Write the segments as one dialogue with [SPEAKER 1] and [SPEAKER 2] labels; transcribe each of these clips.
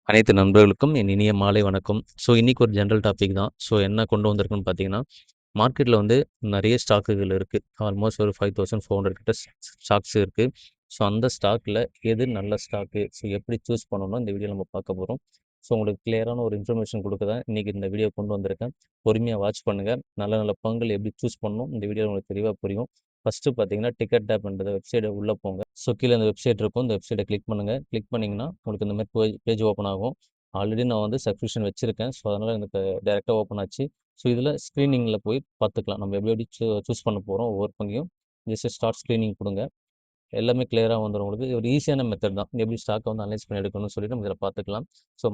[SPEAKER 1] அனைத்து நண்பர்களுக்கும் என் இனிய மாலை வணக்கம். இன்னைக்கு ஒரு ஜெனரல் டாபிக் தான். என்ன கொண்டு வந்திருக்குன்னு பார்த்தீங்கன்னா, மார்க்கெட்ல வந்து நெறைய ஸ்டாக்குகள் இருக்கு. ஆல்மோஸ்ட் ஒரு 5400 கிட்ட ஸ்டாக்ஸ் இருக்கு. அந்த ஸ்டாக்ல எது நல்ல ஸ்டாக்கு? எப்படி சூஸ் பண்ணணும்னு இந்த வீடியோல நம்ம பார்க்க போறோம். உங்களுக்கு கிளியரான ஒரு இன்ஃபர்மேஷன் குடுக்க தான் இன்னைக்கு இந்த வீடியோ கொண்டு வந்திருக்கேன். பொறுமையா வாட்ச் பண்ணுங்க. நல்ல நல்ல பங்குகள் எப்படி சூஸ் பண்ணணும் இந்த வீடியோல உங்களுக்கு தெளிவா புரியும். ஃபர்ஸ்ட்டு பார்த்தீங்கன்னா, டிக்கெட் டேப் என்ற வெப்சைட் உள்ள போங்க. கீழ இந்த வெப்சைட் இருக்கும். இந்த வெப்சைட்ட கிளிக் பண்ணுங்க. கிளிக் பண்ணீங்கன்னா, உங்களுக்கு இந்த மாரி பேஜ் ஓப்பன் ஆகும். ஆல்ரெடி நான் வந்து சப்ஸ்கிரிப்ஷன் வச்சிருக்கேன். அதனால எனக்கு டைரக்ட்டா ஓப்பன் ஆச்சு. இதில ஸ்க்ரீனிங்ல போய் பார்த்துக்கலாம். நம்ம எப்படி எப்படி சூஸ் பண்ண போறோம் ஒவ்வொரு பங்கையும். ஜஸ்ட் ஸ்டார்ட் ஸ்க்ரீனிங் குடுங்க. எல்லாமே கிளியரா வந்துரும் உங்களுக்கு. இது ஒரு ஈஸியான மெத்தட் தான். எப்படி ஸ்டாக்க வந்து அனலைஸ் பண்ணி எடுக்கணும்னு சொல்லிட்டு நம்ம இதில பார்த்துக்கலாம்.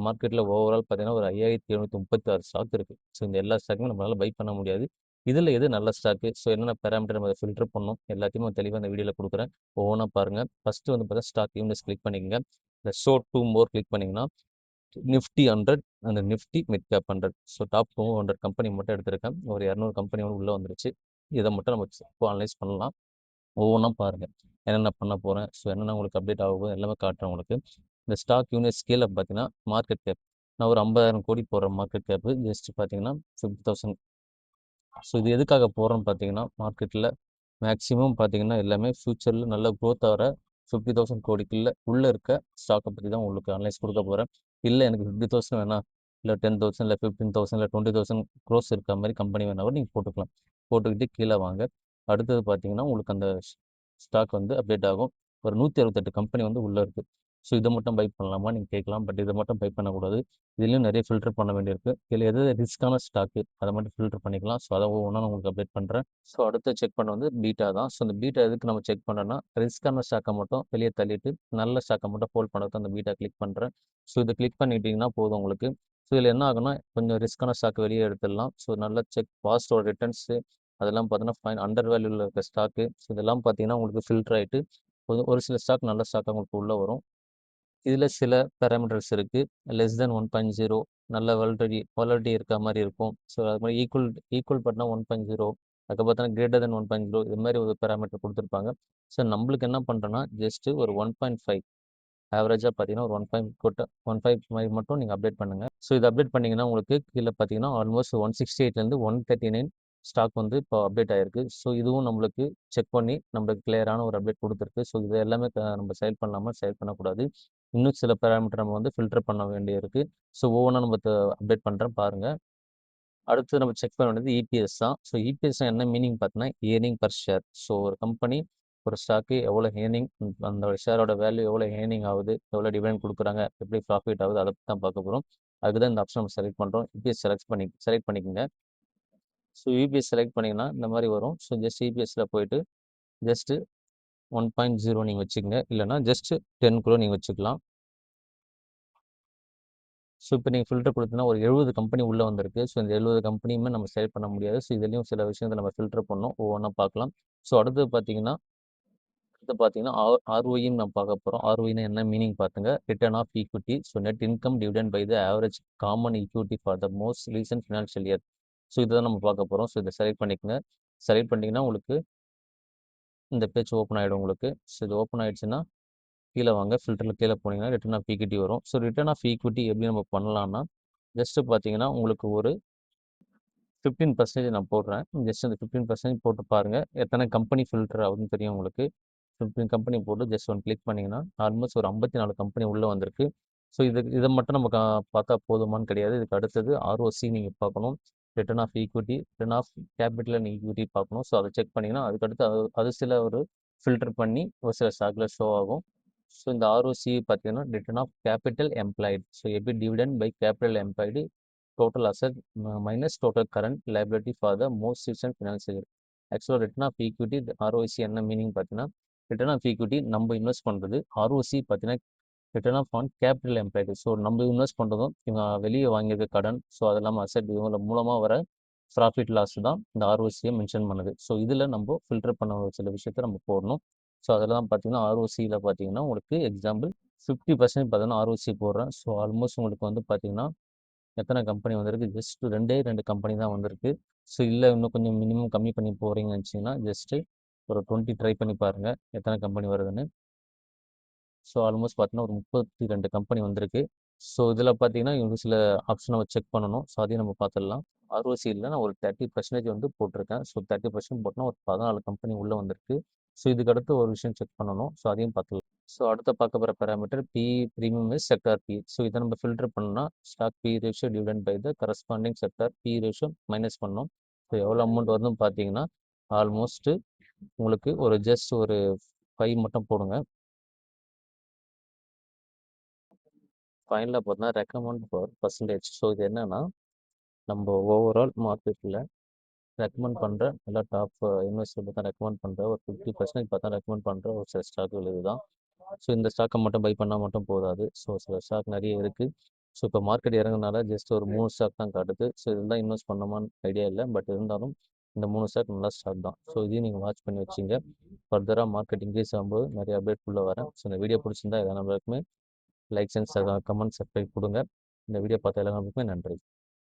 [SPEAKER 1] மார்க்கெட்ல ஓவரால் பார்த்தீங்கன்னா, ஒரு 5736 ஸ்டாக் இருக்கு. இந்த எல்லா ஸ்டாக்குமே நம்மளால பை பண்ண முடியாது. இதில எது நல்ல ஸ்டாக்கு? என்னென்ன பாராமீட்டர் நம்ம ஃபில்டர் பண்ணணும்? எல்லாத்தையுமே தெளிவா இந்த வீடியோல குடுக்குறேன். ஒவ்வொன்னா பாருங்க. ஃபர்ஸ்ட்டு வந்து பார்த்தீங்கன்னா, ஸ்டாக் யூனிட்ஸ் கிளிக் பண்ணிக்கங்க. இந்த ஷோ 2 மோர் கிளிக் பண்ணீங்கன்னா, நிஃப்டி 100 அந்த Nifty mid cap 100 top 200 company மட்டும் எடுத்திருக்கேன். ஒரு 200 கம்பெனி வந்து உள்ள வந்துருச்சு. இத மட்டும் நம்ம இப்போ அனலைஸ் பண்ணலாம். ஒவ்வொன்னா பாருங்க. என்னென்ன பண்ண போறேன். என்னென்ன உங்களுக்கு அப்டேட் ஆக போகுது எல்லாமே காட்டுறேன் உங்களுக்கு. இந்த ஸ்டாக் யூனிட் ஸ்கேல் அப் பார்த்தீங்கன்னா, மார்க்கெட் கேப். நான் ஒரு 50,000 கோடி போடுற மார்க்கெட் கேப் ஜஸ்ட் பார்த்தீங்கன்னா 50,000. இது எதுக்காக போடுறோம்னு பார்த்தீங்கன்னா, மார்க்கெட்ல மேக்ஸிமம் பார்த்தீங்கன்னா, எல்லாமே ஃபியூச்சர்ல நல்ல குரோத் ஆகுற 50,000 கோடிக்குள்ள உள்ள இருக்க ஸ்டாக்க பத்தி தான் உங்களுக்கு அனலைஸ் குடுக்க போறேன். இல்ல எனக்கு 50,000 வேணாம். இல்ல 10,000 இல்ல 15,000 இல்ல 20,000 குரோஸ் இருக்க மாரி கம்பெனி வேணா கூட நீங்க போட்டுக்கலாம். போட்டுக்கிட்டு கீழ வாங்க. அடுத்தது பார்த்தீங்கன்னா, உங்களுக்கு அந்த ஸ்டாக் வந்து அப்டேட் ஆகும். ஒரு 168 கம்பெனி வந்து உள்ள இருக்கு. இத மட்டும் பை பண்ணலாமா நீங்க கேட்கலாம். பட் இத மட்டும் பை பண்ணக்கூடாது. இதுலயும் நெறைய ஃபில்டர் பண்ண வேண்டியிருக்கு. இதுல எது ரிஸ்க்கான ஸ்டாக்கு அத மட்டும் ஃபில்டர் பண்ணிக்கலாம். அத ஒவ்வொன்னா நான் உங்களுக்கு அப்டேட் பண்றேன். அடுத்து செக் பண்ண வந்து பீட்டா தான். இந்த பீட்டா எதுக்கு நம்ம செக் பண்றோம்னா, ரிஸ்க்கான ஸ்டாக்க மட்டும் வெளிய தள்ளிட்டு, நல்ல ஸ்டாக்க மட்டும் ஹோல்ட் பண்ணதுக்கு அந்த பீட்டா கிளிக் பண்றேன். இத கிளிக் பண்ணிட்டீங்கன்னா போதும் உங்களுக்கு. இதுல என்ன ஆகும்னா, கொஞ்சம் ரிஸ்க்கான ஸ்டாக் வெளிய எடுத்துடலாம். நல்ல செக் பாஸ்ட்டோட ரிட்டர்ன்ஸு அதெல்லாம் பார்த்தீங்கன்னா, அண்டர் வேல்யூல இருக்க ஸ்டாக்கு. இதெல்லாம் பார்த்தீங்கன்னா, உங்களுக்கு ஃபில்டர் ஆயிட்டு, ஒரு ஒரு சில ஸ்டாக் நல்ல ஸ்டாக்கா உங்களுக்கு உள்ள வரும். இதுல சில பாராமீட்டர்ஸ் இருக்கு. லெஸ் தென் 1.0 நல்ல வாலடிட்டி இருக்க மாரி இருக்கும். அது மாரி ஈக்குவல் பண்ணா 1.0 அதுக்கு பார்த்தீங்கன்னா கிரேட்டர் தென் 1.0 இது மாரி ஒரு பாராமீட்டர் குடுத்துருப்பாங்க. நம்பளுக்கு என்ன பண்றோம்னா, ஜஸ்ட் ஒரு 1.5 ஆவரேஜா பார்த்தீங்கன்னா, ஒரு 1.5 மாரி மட்டும் நீங்க அப்டேட் பண்ணுங்க. இத அப்டேட் பண்ணீங்கன்னா, உங்களுக்கு கீழ பார்த்தீங்கன்னா, ஆல்மோஸ்ட் 168லேருந்து 139 ஸ்டாக் வந்து இப்போ அப்டேட் ஆயிருக்கு. இதுவும் நம்மளுக்கு செக் பண்ணி நம்மளுக்கு கிளியரான ஒரு அப்டேட் குடுத்துருக்கு. இது எல்லாமே நம்ம செயல் பண்ணலாமா, செயல் பண்ணக்கூடாது. இன்னும் சில பாராமீட்டர் நம்ம வந்து ஃபில்டர் பண்ண வேண்டியிருக்கு. ஒவ்வொன்னா நம்ம அப்டேட் பண்றேன் பாருங்க. அடுத்து நம்ம செக் பண்ண வேண்டியது இபிஎஸ் தான். இபிஎஸ் என்ன மீனிங் பார்த்தீங்கன்னா, ஏர்னிங் பெர் ஷேர். ஒரு கம்பெனி, ஒரு ஸ்டாக்கு எவ்வளோ ஏர்னிங் அந்த ஷேரோட வேல்யூ எவ்வளோ ஏர்னிங் ஆகுது, எவ்வளோ டிவிடெண்ட் குடுக்குறாங்க, எப்படி ப்ராஃபிட் ஆகுது, அத பத்தி தான் பார்க்க போறோம். அதுக்கு தான் இந்த ஆப்ஷன் நம்ம செலக்ட் பண்றோம். இபிஎஸ் செலக்ட் பண்ணிக்கங்க. இபிஎஸ் செலக்ட் பண்ணீங்கன்னா, இந்த மாரி வரும். ஜஸ்ட் இபிஎஸ்ல போயிட்டு, ஜஸ்ட் 1.0 நீங்க வச்சுக்கங்க. இல்லன்னா ஜஸ்ட் 10 கூட நீங்க வச்சுக்கலாம். இப்ப நீங்க ஃபில்டர் குடுத்தீங்கன்னா, ஒரு 70 கம்பெனி உள்ள வந்திருக்கு. இந்த 70 கம்பெனியுமே நம்ம செலக்ட் பண்ண முடியாது. இதுலயும் சில விஷயங்கள நம்ம ஃபில்டர் பண்ணணும். ஒவ்வொன்னா பார்க்கலாம். அடுத்தது பார்த்தீங்கன்னா, ஆர்ஓஇன்னு நம்ம பார்க்க போறோம். ஆர்ஓஇன்னா என்ன மீனிங் பாத்துங்க. Return of equity. Net income dividend by the average common equity for the most recent financial year. இதுதான் நம்ம பார்க்க போறோம். இத செலக்ட் பண்ணிக்கங்க. செலக்ட் பண்ணிட்டீங்கன்னா, உங்களுக்கு இந்த பேஜ் ஓப்பன் ஆயிடும் உங்களுக்கு. இது ஓப்பன் ஆயிடுச்சுன்னா, கீழ வாங்க. ஃபில்டர்ல கீழ போனீங்கன்னா, ரிட்டர்ன் ஆஃப் ஈக்விட்டி வரும். ரிட்டர்ன் ஆஃப் ஈக்விட்டி எப்படி நம்ம பண்ணலாம்னா, ஜஸ்ட் பார்த்தீங்கன்னா, உங்களுக்கு ஒரு 15% நான் போடுறேன். ஜஸ்ட் அந்த 15% போட்டு பாருங்க. எத்தனை கம்பெனி ஃபில்டர் ஆகுதுன்னு தெரியும் உங்களுக்கு. 15 கம்பெனி போட்டு ஜஸ்ட் ஒன் கிளிக் பண்ணீங்கன்னா, ஆல்மோஸ்ட் ஒரு 54 கம்பெனி உள்ள வந்திருக்கு. இத மட்டும் நம்ம பார்த்தா போதுமான்னு கிடையாது. இதுக்கு அடுத்தது ஆர்ஓசி நீங்க பார்க்கணும். Return of equity, return of capital and equity பார்க்கணும். அத செக் பண்ணீங்கன்னா, அதுக்கடுத்து அது சில ஒரு ஃபில்டர் பண்ணி ஒரு சில ஸ்டாக்ல ஷோ ஆகும். இந்த ஆர்ஓசி பார்த்தீங்கன்னா, return of capital employed. EBIT dividend by capital employed total asset minus total current liability for the most recent financial year. ஆக்சுவலா ரிட்டர்ன் ஆஃப் ஈக்விட்டி, ஆர்ஓசி என்ன மீனிங் பார்த்தீங்கன்னா, ரிட்டர்ன் ஆஃப் ஈக்விட்டி நம்ம invest பண்றது. ROC பார்த்தீங்கன்னா, return of on capital employed. நம்ம invest பண்றதும், இவங்க வெளிய வாங்கியிருக்க கடன், அது இல்லாம அசெட் இவங்க மூலமா வர ப்ராஃபிட் லாஸ் தான் இந்த ஆர்ஓசிய மென்ஷன் பண்ணுது. இதுல நம்ம ஃபில்டர் பண்ண சில விஷயத்த நம்ம போடணும். அதெல்லாம் பார்த்தீங்கன்னா, ஆர்ஓசியில பார்த்தீங்கன்னா, உங்களுக்கு எக்ஸாம்பிள் 50% பார்த்தீங்கன்னா ஆர்ஓசி போடுறேன். ஆல்மோஸ்ட் உங்களுக்கு வந்து பார்த்தீங்கன்னா, எத்தனை கம்பெனி வந்திருக்கு? ஜஸ்ட் 2 கம்பெனி தான் வந்திருக்கு. இல்ல இன்னும் கொஞ்சம் மினிமம் கம்மி பண்ணி போறீங்கன்னு நெனச்சீங்கன்னா, ஜஸ்ட் ஒரு 20 ட்ரை பண்ணி பாருங்க. எத்தனை கம்பெனி வருதுன்னு. ஆல்மோஸ்ட் பார்த்தீங்கன்னா, ஒரு 32 கம்பெனி வந்திருக்கு. ஸோ இதில் பார்த்தீங்கன்னா இவங்க சில ஆப்ஷனை செக் பண்ணணும். ஸோ அதையும் நம்ம பார்த்துடலாம். ஆர்ஓசியில் நான் ஒரு 30% வந்து போட்டிருக்கேன். ஸோ 30% போட்டோன்னா ஒரு 14 கம்பெனி உள்ளே வந்திருக்கு. ஸோ இதுக்கடுத்து ஒரு விஷயம் செக் பண்ணணும். ஸோ அதையும் பார்த்துடலாம். ஸோ அடுத்த பார்க்க போகிற parameter P premium is sector P. So இதை நம்ம ஃபில்டர் பண்ணோம்னா stock P ratio dividend by the corresponding sector P ratio minus பண்ணோம். ஸோ எவ்வளோ அமௌண்ட் வருதுன்னு பார்த்தீங்கன்னா ஆல்மோஸ்ட்டு உங்களுக்கு ஒரு ஜஸ்ட் ஒரு 5 மட்டும் போடுங்க. ஃபைனலாக பார்த்தீங்கன்னா ரெக்கமெண்ட் ஃபார் பர்சன்டேஜ். ஸோ இது என்னன்னா நம்ம ஓவரால் மார்க்கெட்டில் ரெக்கமெண்ட் பண்ணுற எல்லா டாப் இன்வெஸ்டர் பார்த்தா ரெக்கமெண்ட் பண்ணுற ஒரு 50% பார்த்தா ரெக்கமெண்ட் பண்ணுற ஒரு சில ஸ்டாக்குகள் இதுதான். ஸோ இந்த ஸ்டாக்கை மட்டும் பை பண்ணால் மட்டும் போதாது. ஸோ சில ஸ்டாக் நிறைய இருக்குது. ஸோ இப்போ மார்க்கெட் இறங்குனால ஜஸ்ட் ஒரு 3 ஸ்டாக் தான் காட்டுது. ஸோ இதில் தான் இன்வெஸ்ட் பண்ணணுமான்னு ஐடியா இல்லை. பட் இருந்தாலும் இந்த 3 ஸ்டாக் நல்ல ஸ்டாக் தான். ஸோ இதையும் நீங்கள் வாட்ச் பண்ணி வச்சிங்க. ஃபர்தராக மார்க்கெட் இன்க்ரீஸ் ஆகும்போது நிறைய அப்டேட் உள்ள வரேன். ஸோ இந்த வீடியோ பிடிச்சிருந்தா எல்லா நம்மளுக்குமே லைக்ஸ் அண்ட் கமெண்ட் சப்ஸ்கிரைப் கொடுங்க. இந்த வீடியோ பார்த்த எல்லா நம்மளுக்குமே நன்றி.